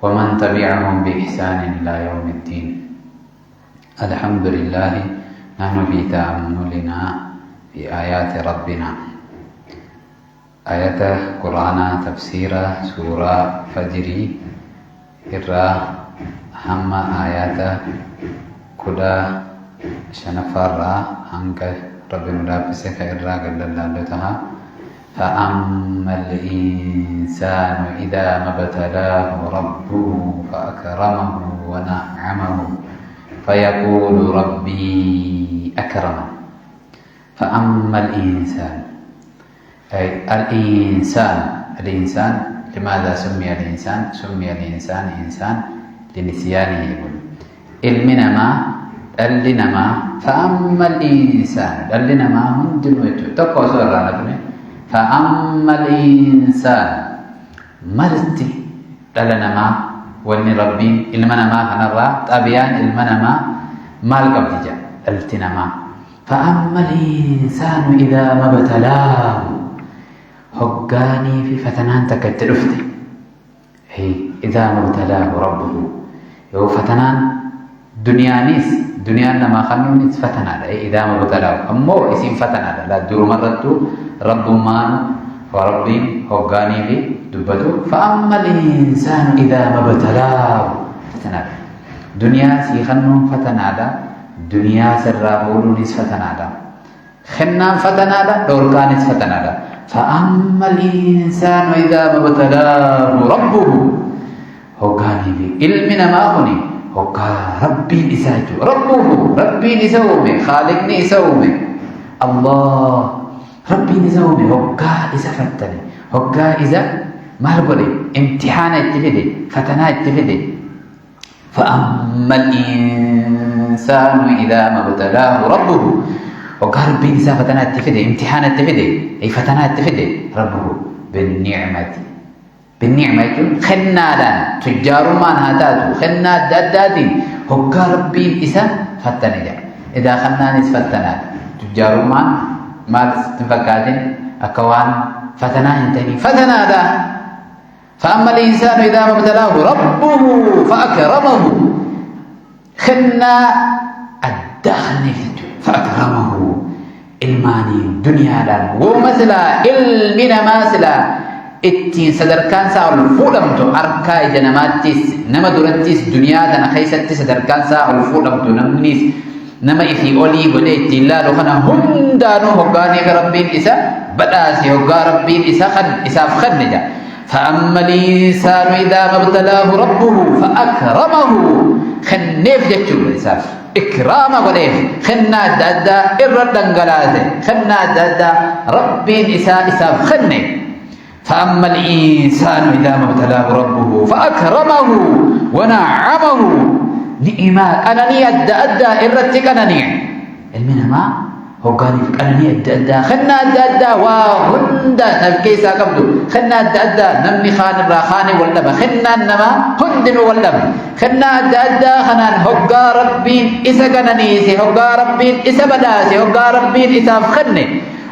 ومن تبعهم بإحسان إلى يوم الدين. الحمد لله. نحن في تأملنا في آيات ربنا، آيات قرآن تفسير سورة فجري إرى هم آيات كدا شنفر هنك رب مدافسك إرى قل الله. فأما الإنسان إذا ما ابتلاه ربه فأكرمه ونعمه فيقول ربي أكرمن. فأما الإنسان أي الإنسان لماذا سمي الإنسان؟ سمي الإنسان إنسان لنسيانه. يقول علمنا ما فأما الإنسان ما هندن ويتو تقوى سورة نبني. فأما الإنسان مرتي دلنا ما وني ربي علمنا ما هنرى طبيان علمنا ما مال قبضجا التنا ما. فأما الإنسان إذا ما ابتلاه هقاني في فتنان تكترفتي هي إذا ما ابتلاه ربه يو فتنان دنيا ما خلوني فتنان إذا ما ابتلاه أمو اسم فتنان لا دور مرتو رب ما وربي هقاني في دبتو. فأما الإنسان إذا ما ابتلاه فتنان دنيا سيخنون فتنان دنيا سرابون نس فتنان خنان فتنان دوركان نس فتنان. فأما الإنسان إذا ما ابتلاه ربه هقاني في علمنا ما هني هقا ربي إساجو ربه ربي نسومي خالقني نسومي الله ربي نسومي هقا إسا فتني هقا إسا مالبري امتحان اتفدي فتنا اتفدي. فأما الإنسان إذا ما ابتلاه ربه هقا ربي نسا فتنا اتفدي امتحان اتفدي أي فتنا اتفدي ربه بالنعمة خنادا تجار ما نهاتاتو خناد داداتي هقا ربي إسا فتنا. إذا خنان فتنا تجار ما تفكاتين أكوان فتنا ينتهي فتنا دا. فأما الإنسان إذا ما ابتلاه ربه فأكرمه خنا الدخل فأكرمه الماني دنيا دان ومثلا علمنا مثلا اتين صدركان ساول فولمتو أركاي جنماتيس نما دورنتيس دنيا دان خيستي صدركان ساول فولمتو نمنيس نما إثي أولي بدأت الله لخنا هندانو هقاني ربين إسا بدأسي هقا ربين إسا فخن نجا. فأما الإنسان إذا ما ابتلاه ربه فأكرمه خنيف جتشو إسا إكرام وليف خنا دادا إردن قلازي خنا دادا ربين إسا فخن. فأما الإنسان إذا ما ابتلاه ربه فأكرمه ونعمه نعمة أنني أدى إرتك أنني المنا ما هو قال أنني أدى خنا أدى وهند نبكيسا قبضو خنا أدى نمني خان الراخاني واللب خنا نما هندن واللب خنا أدى خنان هقا ربين إسا قنني إسي هقا ربين إسا بداسي هقا ربين إسا فخني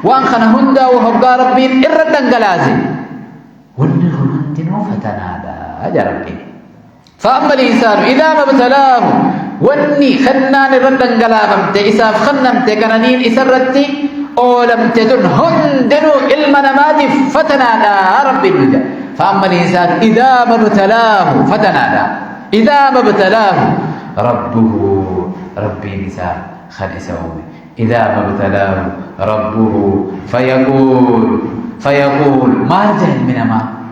وان خنا هندا وهقا ربين إردن قلازي ونهو هندن فتنادا أجا ربين. فأما الإنسان إذا ما ابتلاه وني خنان ردن قلابمت إساف خنمت كنانين إسرتي أولم تدن هندنو علمنا مادي فتنادا ربي الوجه. فأما الإنسان إذا ما ابتلاه فتنادا إذا ما ابتلاه ربه ربي نساء خل إسومي إذا ما ابتلاه ربه فيقول مالجأ من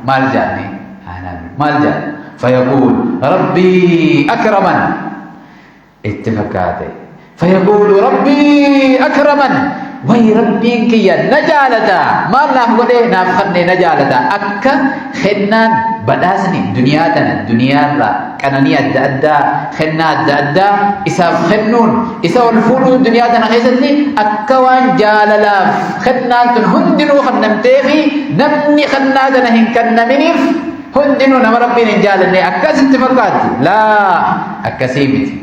مالجأني أنا مالجأ فيقول ربي أكرمن اتفقاتي فيقول ربي أكرمن وي ربي كيا نجالتا ما الله وليه نافخني نجالتا أكا خنان بداسني دنيا لا كانني أدى خنا أدى إساف خنون إساف الفلون دنيا تنا خيستني أكوان جاللا خنان تنهندنو خنمتيفي نمني خنان تنهن كنمنيف هندنو نما ربي نجالني أكاس اتفقاتي لا أكاسيبتي.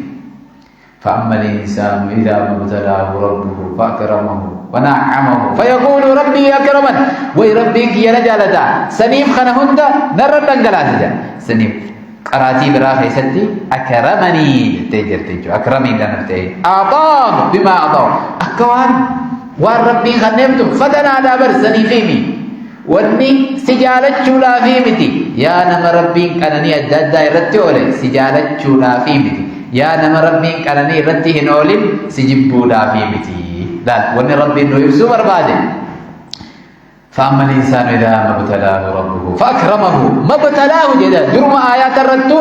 فأما الإنسان إذا ما ابتلاه ربه فأكرمه ونعمه فيقول ربي أكرمن وي ربي كي نجالتا سنيف خنهندا نردن جلاتجا سنيف قراتي براخي ستي أكرمني تجرتي أكرمني لنفتي أعطاه بما أعطاه أكوان والربي خنمتم فتنا دابر سني فيمي واني سجالة شولا فيمتي يا نما ربي كانني أددا يرتي أولي سجالة شولا فيمتي يا نما ربي كانني رتي هنولين سجبولا فيمتي لا واني ربي إنه يبسو بربادي فأما الإنسان إذا ما ابتلاه ربه فأكرمه ما ابتلاه جدا جرم آيات الرتو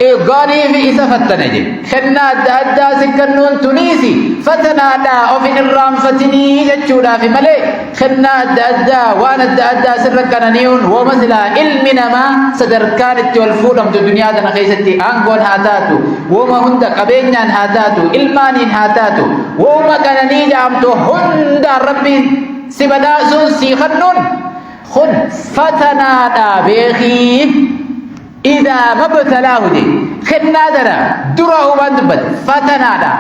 إيقاني في إسا فتنجي خنا أدى سكنون تنيسي فتنادا وفين الرام فتني جتشولا في ملي خنا أدى وانا أدى سرقنا نيون ومثلا علمنا ما صدركانت والفولم دو دنيا دنا خيستي أنقون هاتاتو وما هندا قبينيان هاتاتو علمانين هاتاتو وما كان نيجامتو هندا ربي سبداسون سيخنون خن فتنادا بيخي إذا ما ابتلاه دي خنا درا دراه بندبت فتنادا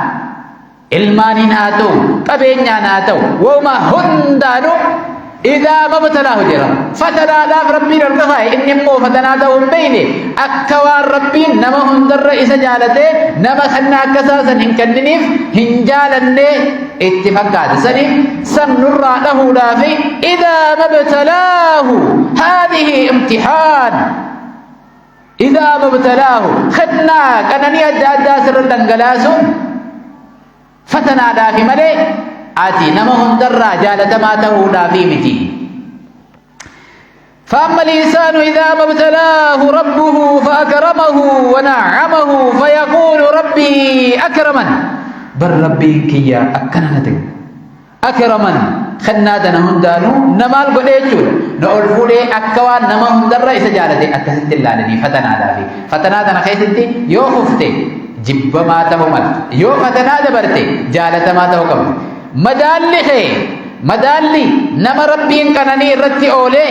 علمانين هاتو قبينيان هاتو وما هندانو إذا ما ابتلاه جرا فتنادا ربي الرخاء إني مو فتنادا بيني أكوان ربي نما هندر رئيس جالته نما خنا كساسا هنكننيف هنجالني اتفاقات سني سنرى له دافي إذا ما ابتلاه هذه امتحان إذا ما ابتلاه خدنا كنني أدى سر الدنقلاسون فتنادا في ملي آتي نمهم درا جالة ما تهودا في متي فأما الإنسان إذا ما ابتلاه ربه فأكرمه ونعمه فيقول ربي أكرمن بل ربي كيا أكننتك أكرمن خنا دنهم دانو نمال بديجول نقول فولي أكوان نمهم درا إسجالتي أكست الله لني فتنادا في فتنادا خيستي يو خفتي جب ما تهمل يو فتنادا برتي جالة ما تهكم مدالي خي مدالي نما ربين كانني رتي أولي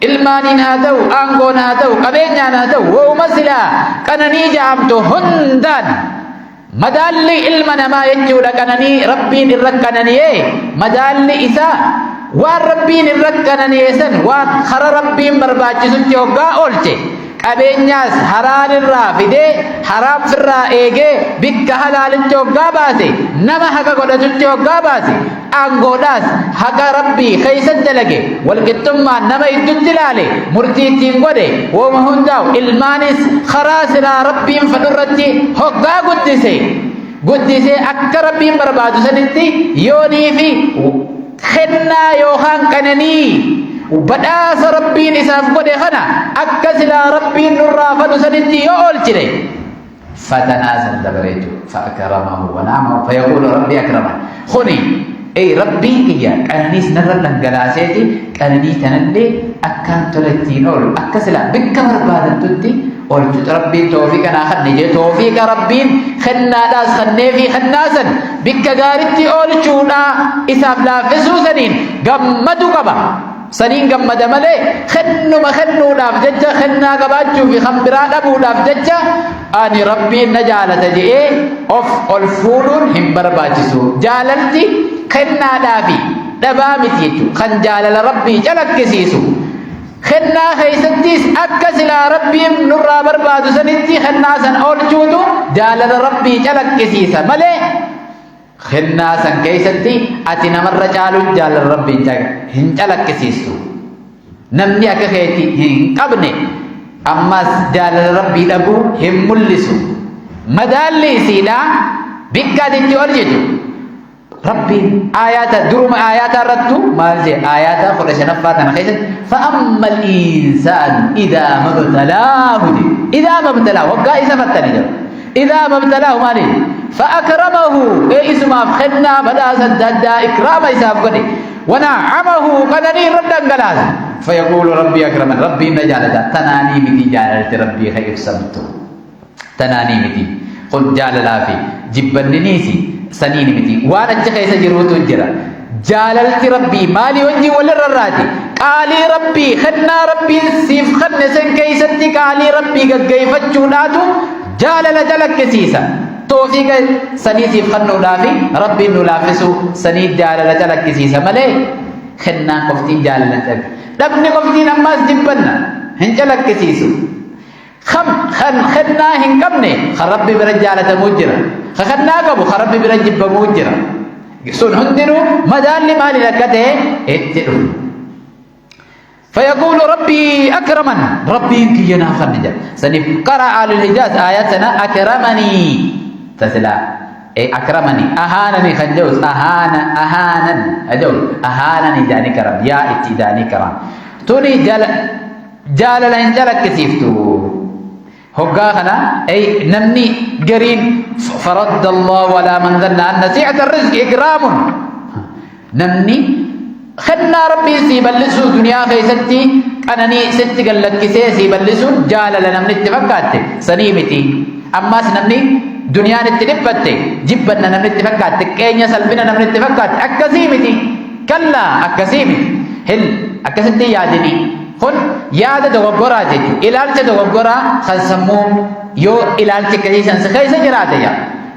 ilmaanin haa ta'u aangoon haa ta'u qabeenyaan haa ta'u wooma silaa qananii ja'amtu hundaan madaalli ilma namaa jechuudha qananii rabbiin irra qanani'ee madaalli isaa waan rabbiin irra qanani'ee san waan hara rabbiin barbaachisutti hoggaa oolche qabeenyaas haraam irraa fidee haraam firraa eegee bikka halaalitti hoggaa baase nama haqa godhatutti hoggaa baase aangoodhaas haqa rabbii keeysan dalage walqixxummaan nama iddutti ilaale murtii ittiin godhe wooma hundaa'u ilmaanis karaa silaa rabbiin fadhurratti hoggaa guddise akka rabbiin barbaadu sanitti yoonii fi kennaa yookaan qananii badhaasa rabbiin isaaf godhe kana akka silaa rabbiin nurraa fadhu sanitti yoo oolchine fatanaa san dabareetu fa'akramahu wa na'amahu fayaquulu rabbi akraman kuni rabbiin kiyya qananiis narra dhangalaaseeti qananii tanallee akkaan tola ittiin oolu akka silaa bikka barbaadattutti oolchuutu rabbiin toofiiqa naa kanne jee toofiiqa rabbiin kennaadhaas kannee fi kennaasan bikka gaaritti oolchuudhaa isaaf laaffisuu saniin gammadu qaba saniin gammada malee kennuma kennuudhaaf jecha kennaa qabaachuu fi kan biraa dhabuudhaaf jecha ani rabbiin na jaalata je'ee of ol fuudhuun hin barbaachisu jaalalti kennaadhaafi dhabaa miti jechuudha kan jaalala rabbii calaqqisiisu kennaa keessattis akka silaa rabbiin nurraa barbaadu sanitti kennaa san oolchuutu jaalala rabbii calaqqisiisa malee kennaa san keessatti ati namarra caaluun jaalala rabbii hin calaqqisiistu namni akka keetti hin qabne ammas jaalala rabbii dhabuu hin mul'isu madaalli isiidha bikkaatitti ol jechu rabbiin ayata duruma ayata rattu maal je ayata kudha shanaffatan khaysan fa amma al insan idha mabtalahu waqqa isa fattani jira idha mabtalahu mali fa akramahu isma khanna bada sadda ikrama isaf gadi wa na'amahu qadani raddan galas fa yaqulu rabbi akraman rabbi najalata tanani miti jalalati rabbi khayf sabtu tanani miti qul jalala fi jibbanisi saniin miti waan achi keessa jiruutu jira jaalalti rabbii maalii wajjin walirraati qaalii rabbii kennaa rabbiin siif kenne sen keessatti qaalii rabbii gaggeeffachuudhaatu jaalala calaqqisiisa toofiiqa sanii siif kennuudhaafi rabbiin nu laaffisu sanii jaalala calaqqisiisa malee kennaan qoftiin jaalala dhabni qoftiin ammaas jibbanna hin calaqqisiisu خنا هنكمني خربي برجالة موجرة خنا قبو خربي برجب موجرة سن هندنو مدان لما لكته اتلو فيقول ربي أكرمن ربي كينا خنجا سنف قرأ على الحجاز آياتنا أكرمني تسلا أكرمني أهانني خنجوز أهانا أجول أهانني جاني كرم يا اتداني كرم توني جال لهن جالك كسيفتو هقاخنا أي نمني قرين فرد الله ولا من ظن أن سعة الرزق إكرام نمني خدنا ربي سيبلسو دنيا خيستي أنني ستي قال لك سيبلسو جال لنمني اتفقات سنيمتي أما سنمني دنيا نتنبت جبنا نمني اتفقات كينيا سلبنا نمني اتفقات أكسيمتي كلا أكسيمتي هل أكسيمتي يادني خن ياد دوغورا جدي إلالت دوغورا خنسمو يو إلالت كيسان سخيس جراديا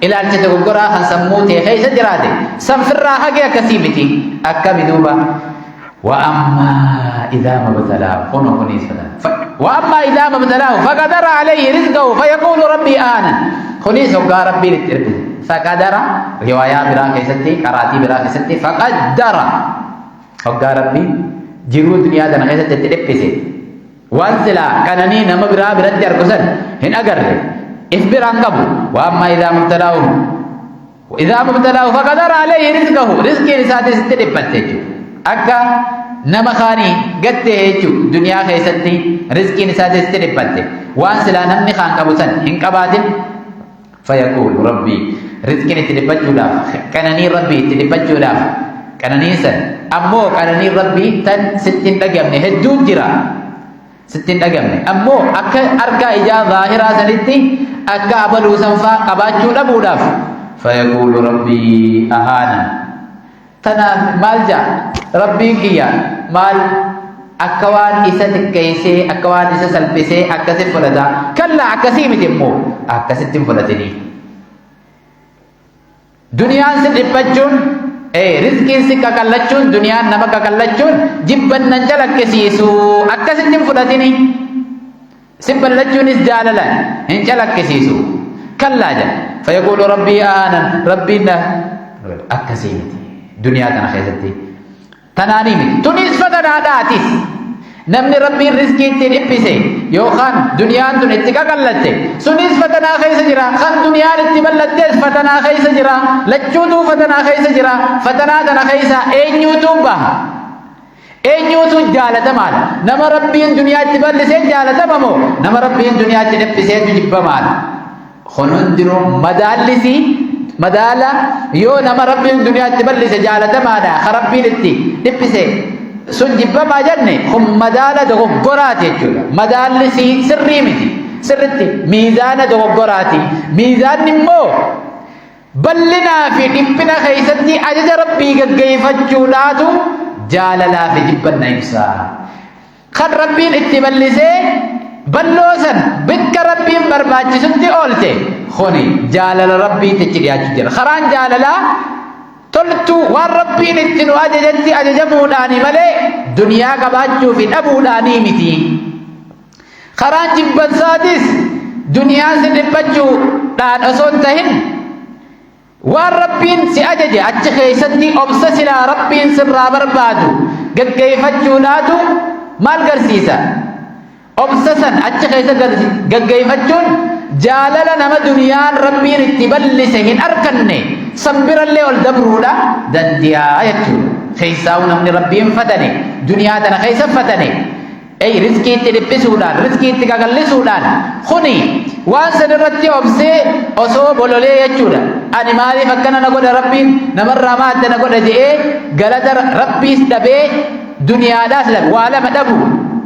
إلالت دوغورا خنسمو تي خيس جرادي سنفرا حاجة كسيبتي أكا بدوبا وأما إذا ما ابتلاه وأما إذا ما ابتلاه فقدر عليه رزقه فيقول ربي أهانا خنيس وقا ربي للتربي فقدر رواية برا كيستي كراتي برا كيستي فقدر وقا ربي جيرو دنيا دنا خيسة تتلبسي وانسلا كانني نما برا برد يركسن هن أجر إثبر عن قبل وأما إذا مبتلاه فقدر عليه رزقه رزقي لساتي ستلبسي أكا نما خاني قدته هيجو دنيا خيسة رزقي لساتي ستلبسي وانسلا نمني خان قبسن هن قبادل فيقول ربي رزقي لتلبسي لا كانني ربي تلبسي لا kananii san ammoo kananii rabbii tan sittin dhagamne hedduun jira sittin dhagamne ammoo akka argaa ijaa zaahiraa sanitti akka abaluu sanfaa qabaachuu dhabuudhaaf fayaquulu rabbii ahaana tanaaf maal jaa rabbiin kiyya maal akka waan isa xiqqeessee akka waan isa salphisee akkasi fudhata kallaa akkasii miti immoo akkasittiin fudhatanii duniyaan si dhiphachuun rizqiin si qaqallachuun duniyaan nama qaqallachuun jibbannan calaqqisiisu akkasittiin fudhatini si ballachuunis jaalalan hin calaqqisiisu kallaa jedha fayaquulu rabbii aanan rabbiin akkasii miti duniyaa kana keessatti tanaanii miti tunis fatanaadhaatis namni rabbiin rizqii itti dhiphise yookaan duniyaan tun itti qaqallatte sunis fatanaa keessa jira kan duniyaan itti ballattees fatanaa keessa jira lachuutu fatanaa keessa jira fatanaa kana keessa eenyuutu baha eenyuutu jaalatamaadha nama rabbiin duniyaa itti ballisee jaalatama moo nama rabbiin duniyaa itti dhiphiseetu jibbamaadha kun hundinuu madaallisii madaala yoo nama rabbiin duniyaa itti ballise jaalatamaadha ka rabbiin itti dhiphise sun jibbamaa jenne kun madaala dogoggoraati jechuudha madaalli sirrii miti sirritti miizaana dogoggoraati miizaanni immoo bal'inaa fi dhiphina keessatti ajaja rabbii gaggeeffachuudhaatu jaalalaa fi jibbanna ibsaa kan rabbiin itti ballisee balloosan bikka rabbiin barbaachisutti oolte kuni jaalala rabbiitti dhiyaachuu jira karaan jaalalaa toltu waan rabbiin itti nu ajajetti ajajamuudhaani malee duniyaa qabaachuu fi dhabuudhaanii miti karaan jibbansaatis duniyaa si dhiphachuudhaan osoo hin tahin waan rabbiin si ajaje achi keessatti obsa silaa rabbiin sirraa barbaadu gaggeeffachuudhaatu maal garsiisa obsa san achi keessa gaggeeffachuun jaalala nama duniyaan rabbiin itti ballise hin arkanne sanbirallee ol dabruudha dandiyaa jechuudha keessaa'u namni rabbiin fatane duniyaa tana keessa fatane rizqii itti dhiphisuudhaan rizqii itti qaqallisuudhaan kuni waan san irratti obsee osoo bololee jechuudha ani maaliif akkana na godha rabbiin namarraa maadda na godha je'ee galata rabbiis dhabee duniyaadhaas dhabe waa lama dhabu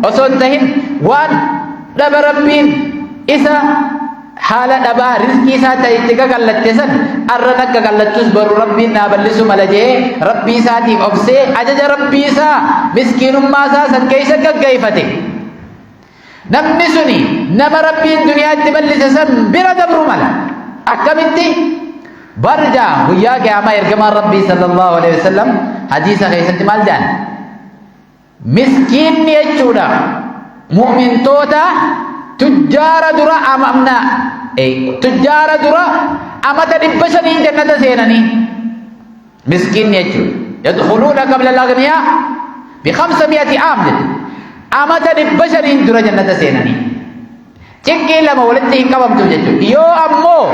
osoo hin tahin waan dhaba rabbiin isa haala dhabaa rizqii isaa ta'e itti qaqallatte san arra na qaqallattus baru rabbiin naa ballisu mala je'ee rabbii isaatiif obsee ajaja rabbii isaa miskiinummaa isaa san keessa gaggeeffate namni suni nama rabbiin duniyaa itti ballise san bira dabru mala akkamitti barjaa guyyaa qiyaamaa ergamaan rabbii sallallahu alaihi wasallam hadiisa keessatti maal jedhan miskiinni jechuudha mu'mintoota tujjaara dura amamna tujjaara dura amata dhibba shaniin jannata seenanii miskiinni jechuudha yadkhuluuna qabla al-aghniyaa bi500 aam jedhe amata dhibba shaniin dura jannata seenanii ciqqii lama walitti hin qabamtu jechuudha yoo ammoo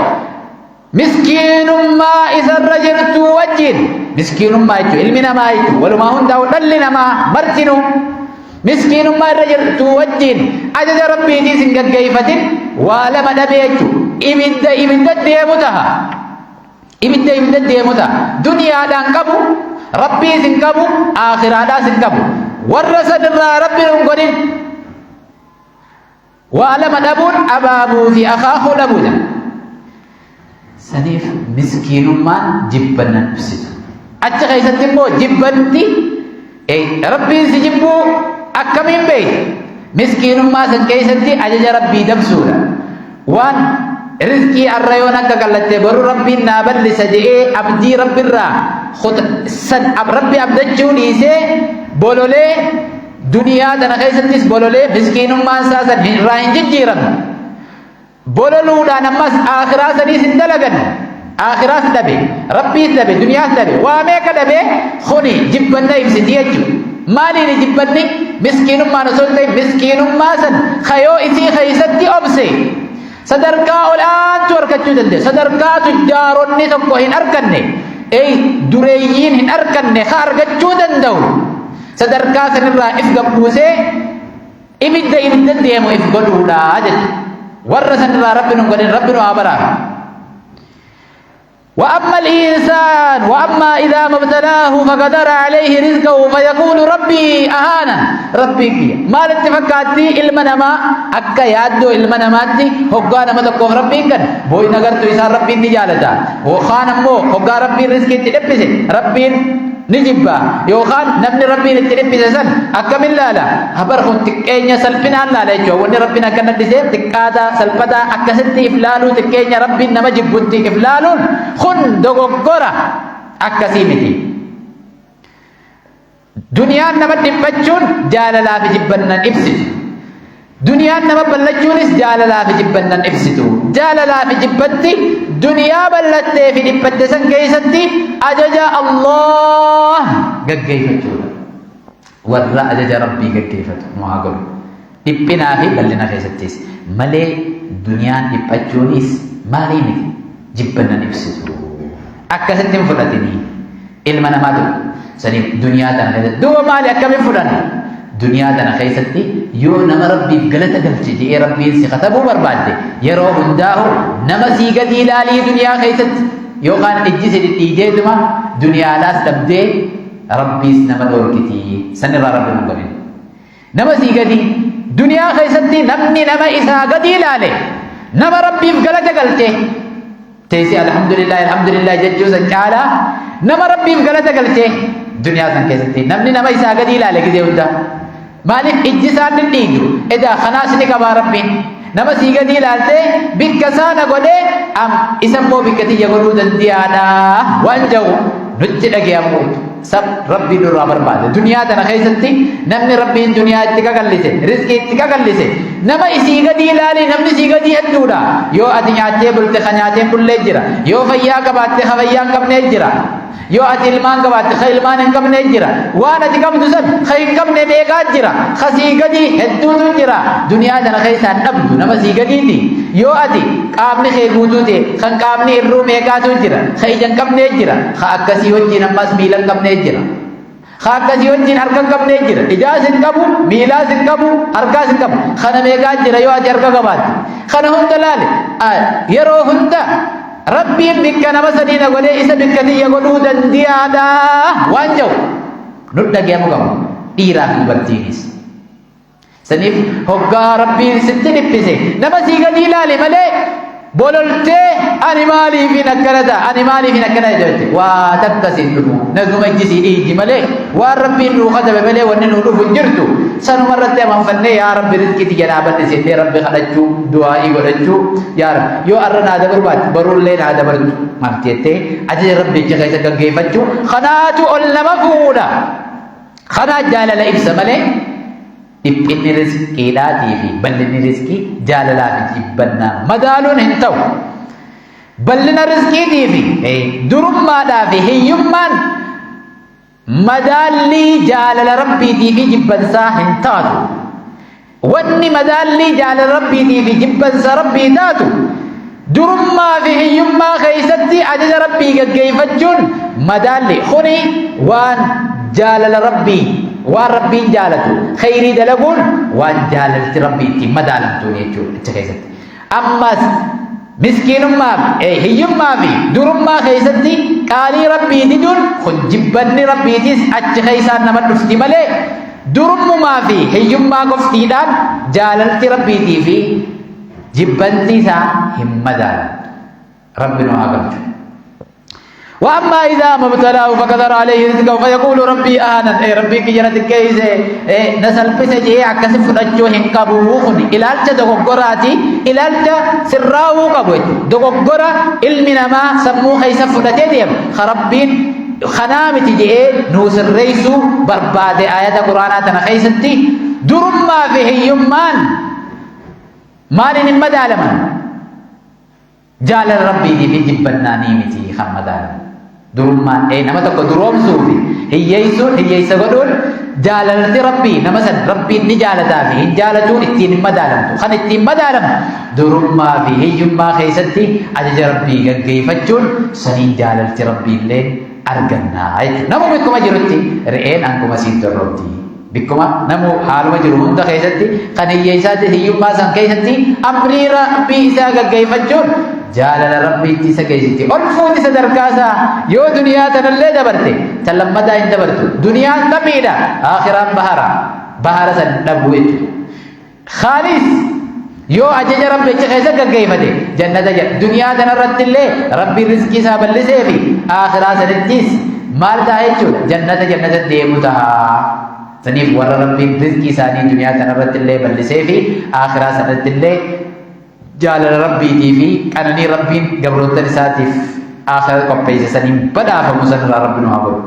miskiinummaa isarra jirtu wajjin miskiinummaa jechuudha ilmi namaa jechuudha walumaa hundaa'u dhalli namaa martinu miskiinummaa irra jirtu wajjin ajaja rabbiitii sin gaggeeffatin waa lama dhabee jechuudha ibidda deemu taha ibidda deemu taha duniyaadhaan qabu rabbii sin qabu aakhiraadhaa sin qabu warra sadirraa rabbiin hin godhin waa lama dhabuun abaabuu fi akaakuu dhabuudha saniif miskiinummaan jibbannan ibsitu achi keessatti immoo jibbanti rabbiin si jibbuu akkamiin beeyte miskiinummaa san keessatti ajaja rabbii dabsuudha waan rizqii arrayoon akka gallattee baruu rabbiin naa ballisa jedhee abdii rabbiirraa rabbi abdachuu dhiisee bololee duniyaa tana keessattis bololee miskiinummaan isaa san irraa hin jijjiiramne bololuudhaan ammas akhiraa saniis hin dalagan akhiraas dhabe rabbiis dhabe duniyaas dhabe waa meeqa dhabe kuni jibbanna ibsiti jechuudha maaliin jibbanni miskiinummaan osoo hin ta'in miskiinummaa san kayoo isii keessatti obse sadarkaa olaantu argachuu dandeenya sadarkaa tujjaaronni tokko hin arganne dureeyyiin hin arganne ka argachuu danda'u sadarkaa sanirraa if gabbuusee ibidda deemu if godhuudha jechuudha warra sanirraa rabbi nu godhin rabbi nu haa baraaru وأما الإنسان وأما إذا ما ابتلاه فقدر عليه رزقه فيقول ربي أهانا ربي ما لتفكاتي المنما أكا يادو المنماتي هقانا متقوم ربي كان بوي نغرتو إسان ربي نجالتا وخانا مو هقا ربي رزقي تلبسي ربي نجيبا يوخان نبني ربي نتلبسي سن أكا من لالا هبرخون تكينيا سلبنا لالا يجو وني ربنا كان ندسيب تكادا سلبتا أكا ستي إفلالو تكينيا ربي نما جبوتي إفلالون خن dogoggora akkasii miti duniyaan nama dhiphachuun jaalalaa fi jibbannan ibsitu duniyaan nama ballachuunis jaalalaa fi jibbannan ibsitu jaalalaa fi jibbatti duniyaa ballattee fi dhiphatte san keessatti ajaja Allah gaggeeffachuudha warra ajaja rabbii gaggeeffatu nu haa godhu dhiphinaa fi ballina keessattis malee duniyaan dhiphachuunis maalii miti jibbannan ibsitu akkasitti hin fudhatini ilma namaa tokko saniif duniyaa tana keessatti duuba maali akkamiin fudhanna duniyaa tana keessatti yoo nama rabbiif galata galche jedhee rabbiin si katabuu barbaadde yeroo hundaahu nama sii gadi ilaalii duniyaa keessatti yookaan ijji si dhidhiiteetuma duniyaadhaas dhabdee rabbiis nama dhoorkiti sanirraa rabbi nu godhin nama sii gadi duniyaa keessatti namni nama isaa gadi ilaale nama rabbiif galata galche تيسي الحمد لله جدّو سنجالا نما ربي مقالة قلتي دنيا سنكيستي نمني نما إساء قدي لا لك زيودا مالك إجسان نديدو إذا خناسني كبا ربي نما سي قدي لالتي بكسانا قدي أم إسمو بكتي يقولوا دنديانا وانجو نجدك يا موت سب ربي نور برباد دنيا تنا خيستي نمني ربي دنيا اتكا قلسي رزقي اتكا قلسي نما إسي قدي لالي نمني سي قدي هدودا يو أتي نياتي بلت خنياتي كل جرا يو فيا قبات خفيا كم نجرا يو أتي المان قبات خي المان كم نجرا وانا تكم دسن خي كم نبيقات جرا خسي قدي هدودو جرا دنيا تنا خيسان نبدو نما سي قدي دي يو أتي قابني خي قوتو دي خن قابني الرو ميقاتو جرا خي جن كم نجرا خا أكسي وجي نماس ميلان كم نجرا خاكسي وجين أركان كم نجرا إجاز إنكمو ميلاز إنكمو أركاز إنكمو خنا ميقات جرا يو أتي أركا قبات خنا هند لالي يرو هند ربي بك نمسدين ولي إسا بكتي يقولوا دنديادا وانجو ندق يا مقام إيرا في البرتينيس سنيف هقا ربي ستين بسي نمسي قدي لالي ملي بولولتي أني مالي في نكردا أني مالي في نكردا جوتي واتكسي نمو نزوم اجسي إيجي ملي والربي نو خدب ملي وننو نفو جرتو سنو مرت من فني يا رب رزقي تجنابت سيدي ربي خلجو دعائي ورجو يا رب يو أرنا هذا برباد برول لين هذا برجو مكتيتي أجل ربي جخيسا كيفتو خناتو أولنا مفولا خنات جالة لإبس ملي dhiphinni rizqiidhaatii fi bal'inni rizqii jaalalaa fi jibbannaa madaaluun hin ta'u. Bal'ina rizqiitii fi durummaadhaa fi hiyyummaan madaallii jaalala rabbiitii fi jibbansaa hin taatu. Wanni madaallii jaalala rabbiitii fi jibbansa rabbii taatu durummaa fi hiyyummaa keessatti ajaja rabbii gaggeeffachuun madaalli kuni waan jaalala rabbii waan rabbiin jaalatu khayrii dalaguun waan jaalalti rabbii ittiin madaalamtuun jechuudha achi keessatti. Ammas miskiinummaa hiyyummaa fi durummaa keessatti qaalii rabbii diduun kun jibbanni rabbiitis achi keessaan nama dhufti malee durummaa fi hiyyummaa qoftiidhaan jaalalti rabbiitii fi jibbanti isaa hin madaalan. Rabbi nu haa galchu. وأما إذا ما ابتلاه فقدر عليه رزقه فيقول ربي أهانن ربي كجرت كيس نسل بسجي عكسف رجوهن كبوخن إلى الجا دغغراتي إلى الجا سراو كبوت دغغرا علمنا ما سمو خيس فدتيم خربين خنامت جي نوسر ريسو برباد آيات قرآنات خيستي درم ما فيه يمان مال مدالما جال ربي دي في جبنا نيمتي خمدالما durummaan nama tokko duroomsuu fi hiyyeessa godhuun jaalalti rabbii nama san rabbiin ni jaalataa fi hin jaalatuun ittiin hin madaalamtu. Kan ittiin madaalamu durummaa fi hiyyummaa keessatti ajaja rabbii gaggeeffachuun saniin jaalalti rabbiillee argannaa jechuudha. Namu bikkuma jirutti re'een anguma siin torroomti. Bikkuma namu haaluma jiru hunda keessatti kan hiyyeessaatti hiyyummaa san keessatti amrii rabbii isaa gaggeeffachuun jaalala rabbiitti isa geessiti ol fuuti sadarkaasaa yoo duniyaa tanallee dabarte tan lammataa hin dabartu. Duniyaan tamiidha akhiraan bahara san dhabu jechuudha. Khaalis yoo ajaja rabbicha keessa gaggeeffate jannata jedha. Duniyaa tanarratti illee rabbiin rizqii isaa bal'isee fi akhiraa sanittis maal ta'a jechuudha jannata deemu ta'a. Saniif warra rabbiin rizqii isaanii duniyaa tanarratti illee bal'isee fi akhiraa sanatti illee jaalala rabbiitii fi qananii rabbiin gabroottan isaatiif akhira qopheesse saniin badhaafamu sanirraa rabbi nu haa godhu.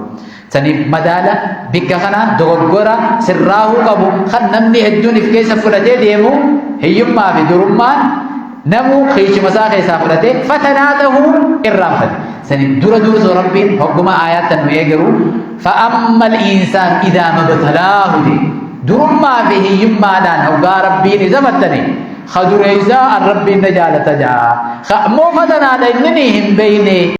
Saniif madaala bikka kana dogoggora sirraahuu qabu kan namni hedduun if keessa fudhatee deemu hiyyummaa fi durummaan namu qiichuma isaa keessaa fudhatee fatanaa ta'uu irraanfate. Saniif dura dursoo rabbiin hogguma aayaattan nu eegaru fa'amma al-insaan idaa mabtalaahu durummaa fi hiyyummaadhaan hoggaa rabbiin isa fattane خدريزا الرب نجالة جاء مو فتنا دينني هم بيني